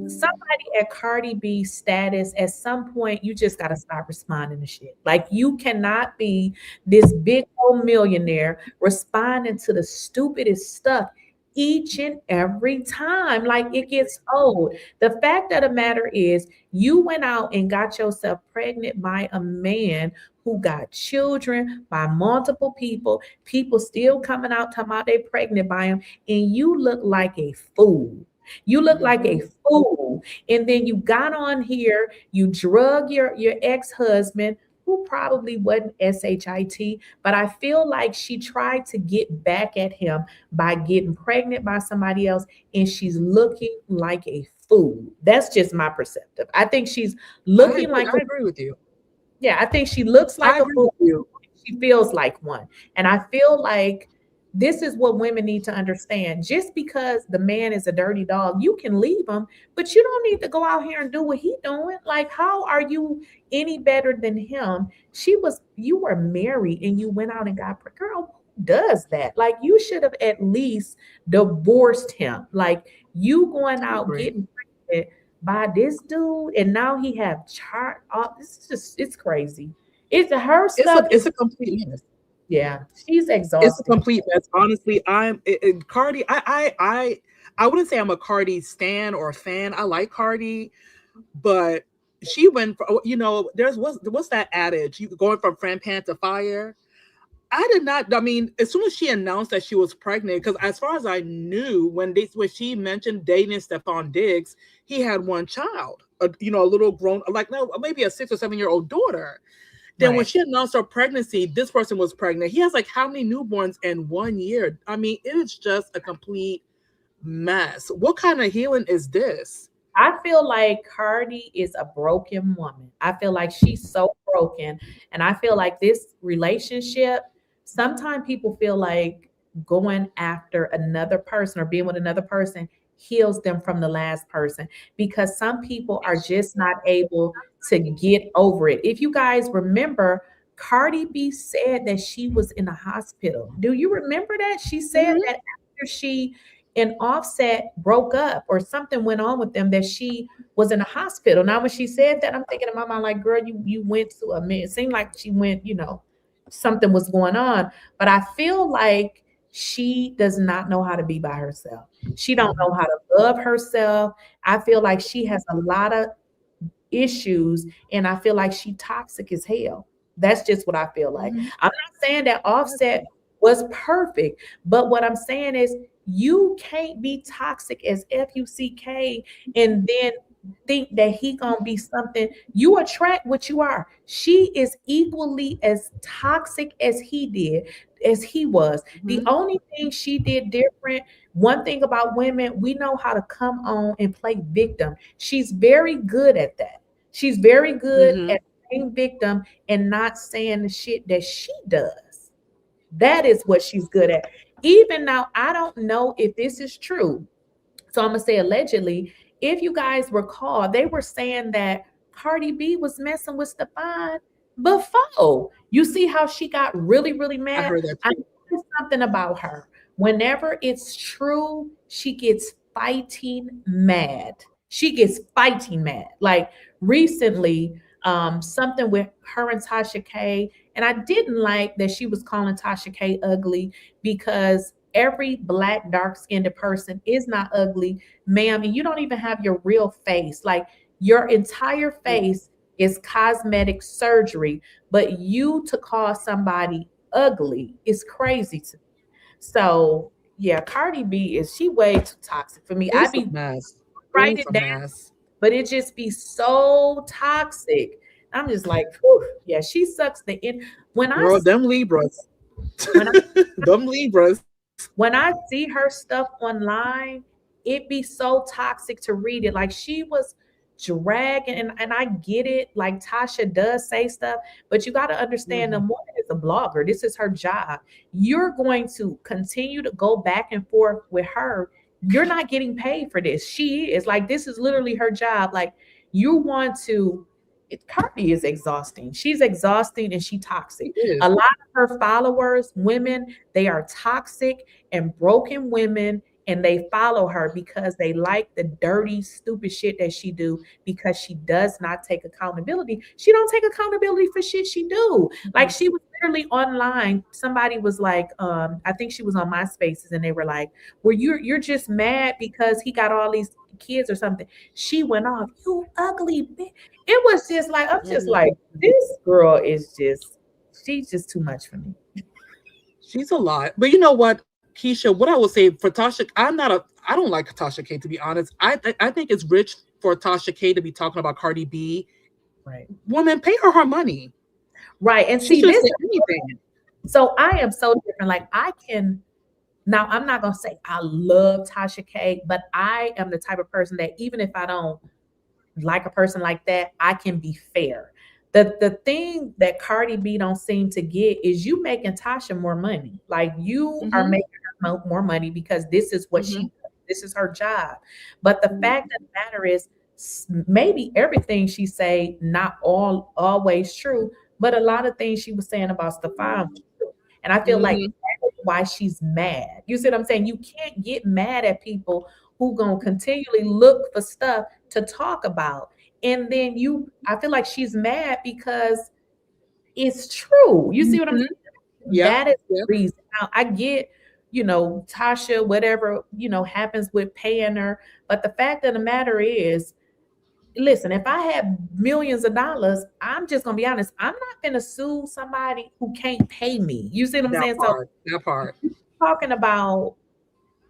somebody at Cardi B status, at some point, you just got to stop responding to shit. Like, you cannot be this big old millionaire responding to the stupidest stuff each and every time. Like, it gets old. The fact of the matter is, you went out and got yourself pregnant by a man who got children by multiple people still coming out talking about they pregnant by him, and you look like a fool. You look like a fool. And then you got on here, you drug your ex-husband, who probably wasn't SHIT, but I feel like she tried to get back at him by getting pregnant by somebody else, and she's looking like a food. That's just my perspective. I think she's looking like I agree with you. yeah, I think she looks like I a agree fool. with you. She feels like one. And I feel like this is what women need to understand. Just because the man is a dirty dog, you can leave him, but you don't need to go out here and do what he doing. Like, how are you any better than him? You were married and you went out and got pregnant. Girl, who does that? Like, you should have at least divorced him. Like, you going out getting pregnant by this dude, and now he have chart off. It's crazy. It's her stuff. It's a complete mess. Yeah, she's exhausted. It's a complete mess. Honestly, Cardi. I wouldn't say I'm a Cardi stan or a fan. I like Cardi, but she went for, what's that adage? You going from friend pan to fire. I mean, as soon as she announced that she was pregnant, because as far as I knew, when she mentioned dating Stephon Diggs, he had one child, a little grown, maybe a 6 or 7 year old daughter. Then when she announced her pregnancy, this person was pregnant. He has like how many newborns in 1 year? I mean, it is just a complete mess. What kind of healing is this? I feel like Cardi is a broken woman. I feel like she's so broken. And I feel like this relationship, sometimes people feel like going after another person or being with another person heals them from the last person, because some people are just not able to get over it. If you guys remember, Cardi B said that she was in a hospital. Do you remember that? She said that after she and Offset broke up or something went on with them, that she was in a hospital. Now, when she said that, I'm thinking in my mind, like, girl, you went to a man. It seemed like she went, something was going on. But I feel like she does not know how to be by herself. She don't know how to love herself. I feel like she has a lot of issues, and I feel like she toxic as hell. That's just what I feel like. I'm not saying that Offset was perfect, but what I'm saying is you can't be toxic as FUCK and then think that he gonna be something. You attract what you are. She is equally as toxic as he was. The only thing she did different, one thing about women, we know how to come on and play victim. She's very good at that. She's very good at playing victim and not saying the shit that she does. That is what she's good at. Even now, I don't know if this is true. So I'm going to say allegedly, if you guys recall, they were saying that Cardi B was messing with Stephon before. You see how she got really, really mad? I heard that too. I know something about her. Whenever it's true, she gets fighting mad. She gets fighting mad. Like recently, something with her and Tasha K. And I didn't like that she was calling Tasha K ugly, because every Black dark-skinned person is not ugly, ma'am. And you don't even have your real face. Like your entire face is cosmetic surgery, but you to call somebody ugly is crazy to me. So yeah, Cardi B she way too toxic for me. It's a mess. Write it down, but it just be so toxic. I'm just like, whew, yeah, she sucks the end. Them Libras. Them Libras. When I see her stuff online, it be so toxic to read it. Like she was dragging, and I get it. Like Tasha does say stuff, but you got to understand the woman is a blogger. This is her job. You're going to continue to go back and forth with her. You're not getting paid for this. She is like, this is literally her job. Like you want to. Cardi is exhausting. She's exhausting and she toxic. A lot of her followers, women, they are toxic and broken women, and they follow her because they like the dirty, stupid shit that she do, because she does not take accountability. She don't take accountability for shit she do. Like she was literally online. Somebody was like, I think she was on MySpaces, and they were like, well, you're just mad because he got all these kids or something. She went off, you ugly bitch. It was just like, I'm just like, this girl is she's just too much for me. She's a lot. But you know what, Keisha, what I will say for Tasha, I don't like Tasha K, to be honest. I think it's rich for Tasha K to be talking about Cardi B. Right. Woman, pay her money. Right. And see, this anything. So I am so different. Like Now, I'm not going to say I love Tasha K, but I am the type of person that even if I don't like a person like that, I can be fair. The thing that Cardi B don't seem to get is you making Tasha more money. Like you are making her more money because this is what she does. This is her job. But the fact of the matter is maybe everything she say not always true, but a lot of things she was saying about Stefan was true. And I feel like that's why she's mad. You see what I'm saying? You can't get mad at people who gonna continually look for stuff to talk about. And then I feel like she's mad because it's true. You see what I'm saying? That is the reason. Now I get, Tasha, whatever, happens with paying her. But the fact of the matter is, listen, if I have millions of dollars, I'm just gonna be honest, I'm not gonna sue somebody who can't pay me. You see what I'm saying? That part. Talking about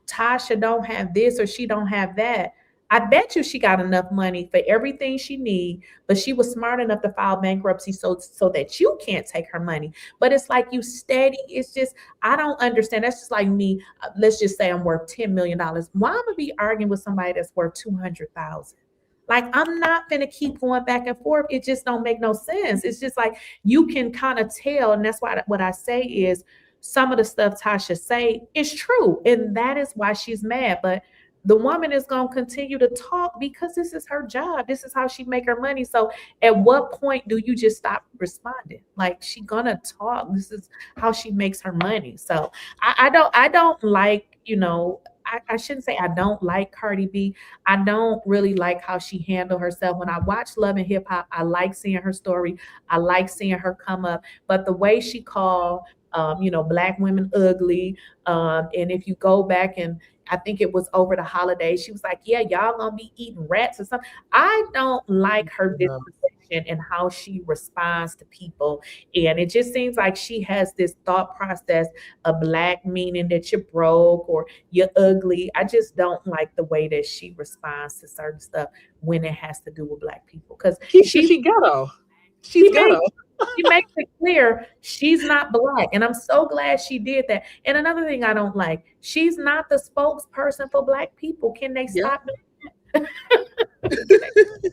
Tasha don't have this or she don't have that. I bet you she got enough money for everything she need, but she was smart enough to file bankruptcy so that you can't take her money. But it's like you steady. It's just, I don't understand. That's just like me. Let's just say I'm worth $10 million. Why am I gonna be arguing with somebody that's worth 200,000? Like, I'm not gonna keep going back and forth. It just don't make no sense. It's just like you can kind of tell, and that's why what I say is some of the stuff Tasha say is true, and that is why she's mad. But the woman is going to continue to talk because this is her job. This is how she make her money. So at what point do you just stop responding? Like, she gonna talk. This is how she makes her money. So I don't like, I shouldn't say I don't like Cardi B. I don't really like how she handled herself. When I watch Love and Hip Hop, I like seeing her story. I like seeing her come up. But the way she called Black women ugly. And if you go back, and I think it was over the holidays, she was like, yeah, y'all gonna be eating rats or something. I don't like her disposition and how she responds to people. And it just seems like she has this thought process of Black meaning that you're broke or you're ugly. I just don't like the way that she responds to certain stuff when it has to do with Black people. Because she ghetto. She's ghetto. She makes it clear she's not Black. And I'm so glad she did that. And another thing I don't like, she's not the spokesperson for Black people. Can they stop doing that?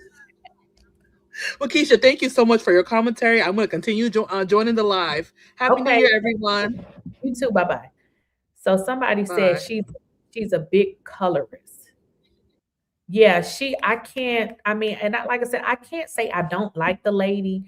Well, Keysha, thank you so much for your commentary. I'm going to continue joining the live. Happy New Year, everyone. You too. Bye-bye. So somebody said she's a big colorist. Yeah, like I said, I can't say I don't like the lady.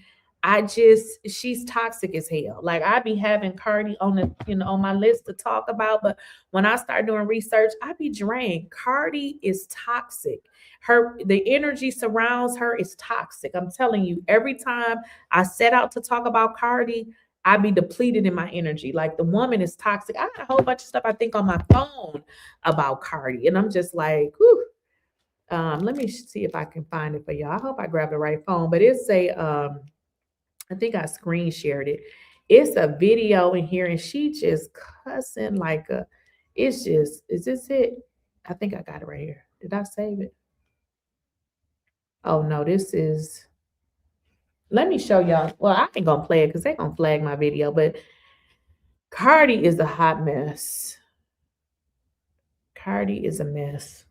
She's toxic as hell. Like, I be having Cardi on on my list to talk about, but when I start doing research, I be drained. Cardi is toxic. The energy surrounds her is toxic. I'm telling you, every time I set out to talk about Cardi, I be depleted in my energy. Like, the woman is toxic. I got a whole bunch of stuff I think on my phone about Cardi, and I'm just like, whew. Let me see if I can find it for y'all. I hope I grabbed the right phone, but it's I think I screen shared it. It's a video in here, and she just cussing like is this it? I think I got it right here. Did I save it? Oh no, let me show y'all. Well, I ain't gonna play it because they're gonna flag my video, but Cardi is a hot mess. Cardi is a mess.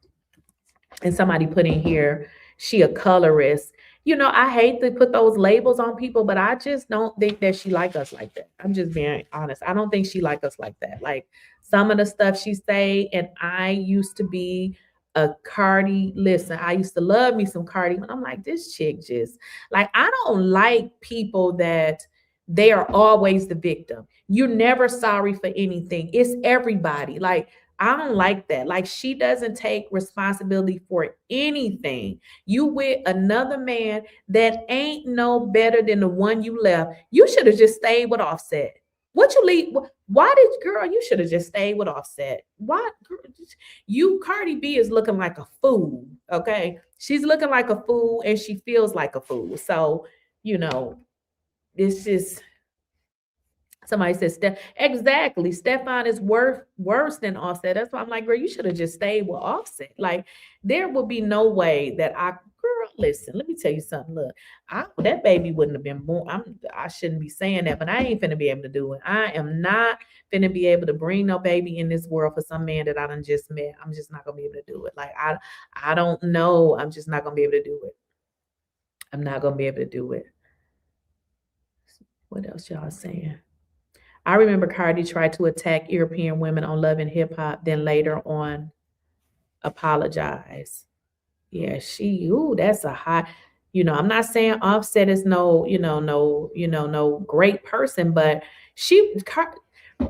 And somebody put in here, she a colorist. I hate to put those labels on people, but I just don't think that she like us like that. I'm just being honest. I don't think she like us like that. Like, some of the stuff she say, and I used to be a Cardi. Listen, I used to love me some Cardi, but I'm like, this chick just, like, I don't like people that they are always the victim. You're never sorry for anything. It's everybody. Like, I don't like that. Like, she doesn't take responsibility for anything. You with another man that ain't no better than the one you left. You should have just stayed with Offset. What you leave? Why girl, you should have just stayed with Offset. Why? Cardi B is looking like a fool. Okay. She's looking like a fool and she feels like a fool. So, it's just Somebody said, exactly. Stefan is worse than Offset. That's why I'm like, girl, you should have just stayed with Offset. Like, there would be no way that girl, listen, let me tell you something. Look, that baby wouldn't have been born. I shouldn't be saying that, but I ain't finna be able to do it. I am not finna be able to bring no baby in this world for some man that I done just met. I'm just not gonna be able to do it. Like, I don't know. I'm just not gonna be able to do it. I'm not gonna be able to do it. What else y'all saying? I remember Cardi tried to attack European women on Love and Hip Hop, then later on apologize. Yeah, that's a hot, I'm not saying Offset is no great person, but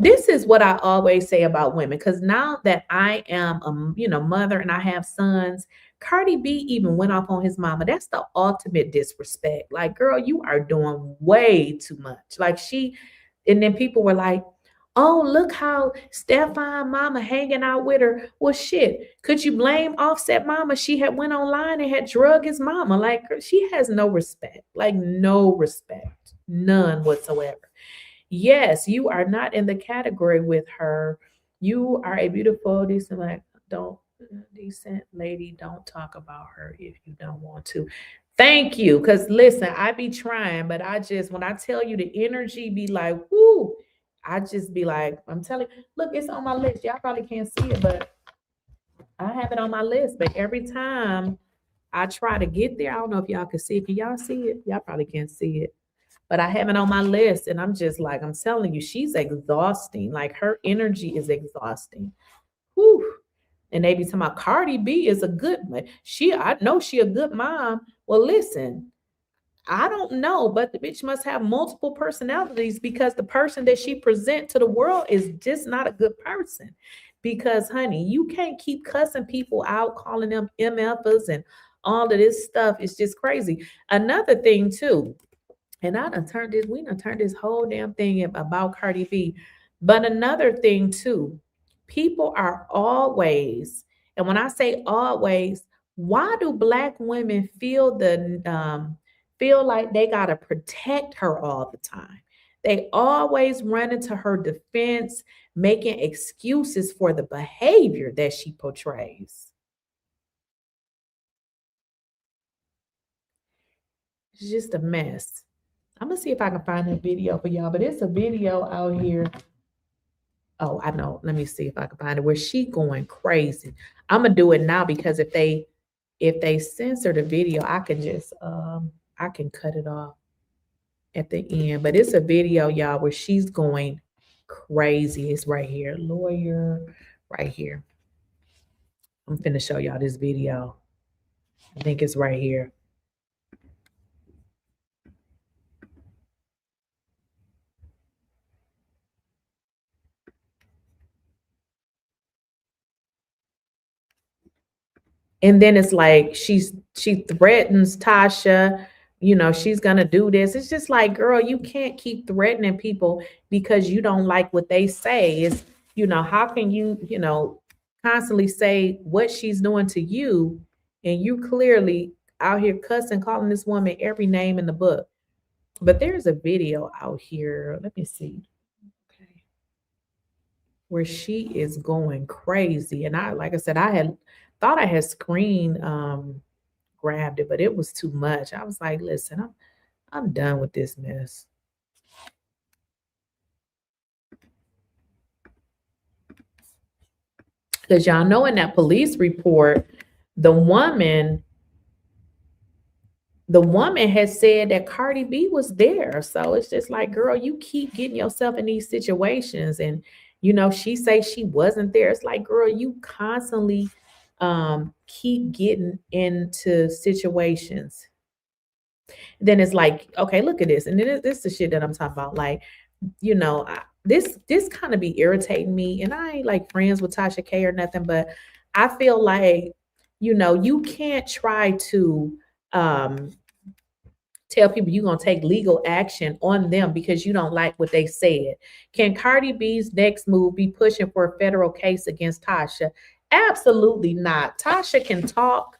this is what I always say about women. Because now that I am a mother and I have sons, Cardi B even went off on his mama. That's the ultimate disrespect. Like, girl, you are doing way too much. Like, and then people were like, oh, look how Stefan mama hanging out with her. Well, shit, could you blame Offset mama? She had went online and had drug his mama. Like, she has no respect, like no respect, none whatsoever. Yes, you are not in the category with her. You are a beautiful, decent lady. Don't talk about her if you don't want to. Thank you. Because listen, I be trying, but when I tell you the energy be like, whoo, I just be like, I'm telling you, look, it's on my list. Y'all probably can't see it, but I have it on my list. But every time I try to get there, I don't know if y'all can see it. Can y'all see it? Y'all probably can't see it. But I have it on my list. And I'm just like, I'm telling you, she's exhausting. Like, her energy is exhausting. Whew. And they be talking about Cardi B is a good, I know she a good mom. Well, listen, I don't know, but the bitch must have multiple personalities, because the person that she present to the world is just not a good person. Because, honey, you can't keep cussing people out, calling them MFers and all of this stuff. It's just crazy. Another thing too, and we done turned this whole damn thing about Cardi B. But another thing too, people are always, and when I say always, why do Black women feel like they gotta protect her all the time? They always run into her defense, making excuses for the behavior that she portrays. It's just a mess. I'm gonna see if I can find a video for y'all, but it's a video out here. Oh, I know. Let me see if I can find it where she going crazy. I'm gonna do it now, because if they censor the video, I can just I can cut it off at the end. But it's a video, y'all, where she's going crazy. It's right here. Lawyer, right here. I'm finna show y'all this video. I think it's right here. And then it's like she threatens Tasha, she's gonna do this. It's just like, girl, you can't keep threatening people because you don't like what they say. It's, how can you, constantly say what she's doing to you, and you clearly out here cussing, calling this woman every name in the book. But there's a video out here. Let me see. Okay. Where she is going crazy. And like I said, I thought I had screen grabbed it, but it was too much. I was like, listen, I'm done with this mess. Because y'all know in that police report, the woman had said that Cardi B was there. So it's just like, girl, you keep getting yourself in these situations, and she say she wasn't there. It's like, girl, you constantly keep getting into situations. Then it's like, okay, look at this. And then this is the shit that I'm talking about. Like, this kind of be irritating me. And I ain't like friends with Tasha K or nothing, but I feel like, you can't try to tell people you're going to take legal action on them because you don't like what they said. Can Cardi B's next move be pushing for a federal case against Tasha? Absolutely not. Tasha can talk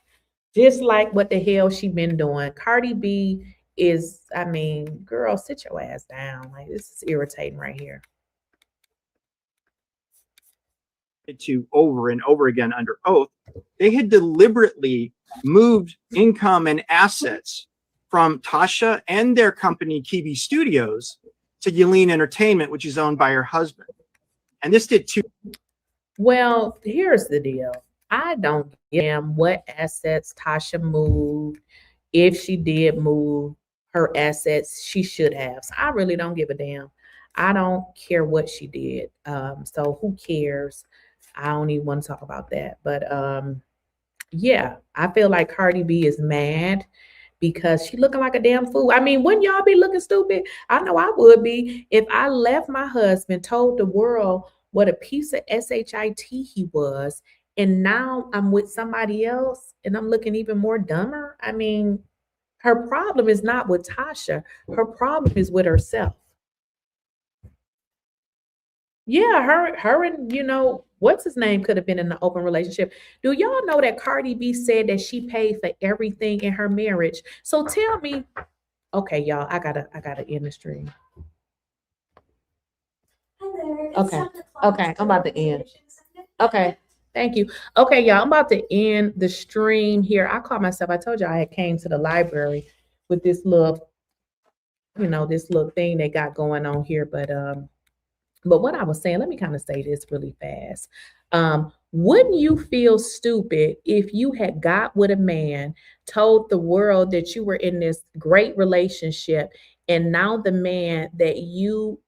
just like what the hell she been doing. Cardi B is, I mean, girl, sit your ass down. Like, this is irritating right here. To over and over again under oath, they had deliberately moved income and assets from Tasha and their company KB Studios to 𝐬𝐮 Entertainment, which is owned by her husband. And this did two. Well, here's the deal. I don't give a damn what assets Tasha moved. If she did move her assets, she should have. So I really don't give a damn. I don't care what she did. So who cares? I don't even want to talk about that. But yeah, I feel like Cardi B is mad because she looking like a damn fool. I mean, wouldn't y'all be looking stupid? I know I would be if I left my husband, told the world what a piece of shit he was, and now I'm with somebody else and I'm looking even more dumber. I mean, her problem is not with Tasha. Her problem is with herself. Yeah, her and, you know, what's his name could have been in an open relationship. Do y'all know that Cardi B said that she paid for everything in her marriage? So tell me, okay, y'all, I gotta end the stream. Okay, I'm about to end. Okay, thank you. Okay, y'all, I'm about to end the stream here. I caught myself. I told you I had came to the library with this little, you know, this little thing they got going on here, but what I was saying, let me kind of say this really fast. Wouldn't you feel stupid if you had got with a man, told the world that you were in this great relationship, and now the man that you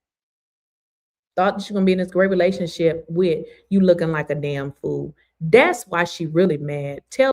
thought that you're gonna be in this great relationship with, you looking like a damn fool? That's why she really mad. Tell